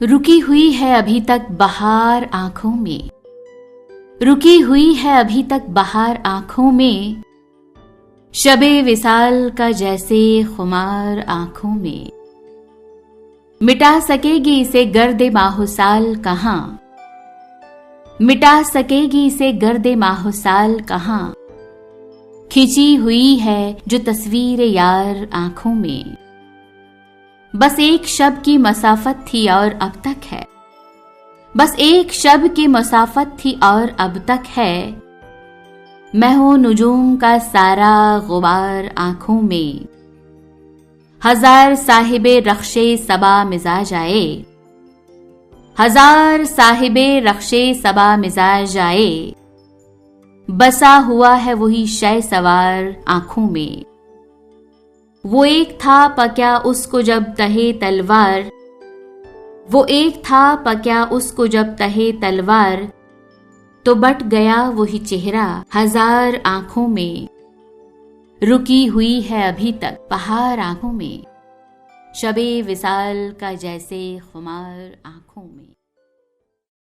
रुकी हुई है अभी तक बहार आंखों में, रुकी हुई है अभी तक बहार आंखों में, शबे विसाल का जैसे खुमार आंखों में। मिटा सकेगी इसे गर्दे माहुसाल कहां, मिटा सकेगी इसे गर्दे माहुसाल कहां। खिंची हुई है जो तस्वीर यार आंखों में, बस एक शब की मसाफत थी और अब तक है, बस एक शब की मसाफत थी और अब तक है। मैं हूं नुजूम का सारा गुबार आंखों में, हजार साहिबे रख्शे सबा मिजाज आए, हजार साहिबे रख्शे सबा मिजाज आए। बसा हुआ है वही शय सवार आंखों में। वो एक था पक्या उसको जब तहे तलवार, वो एक था पक्या उसको जब तहे तलवार, तो बट गया वही चेहरा हजार आंखों में। रुकी हुई है अभी तक बहार आंखों में, शबे विसाल का जैसे खुमार आंखों में।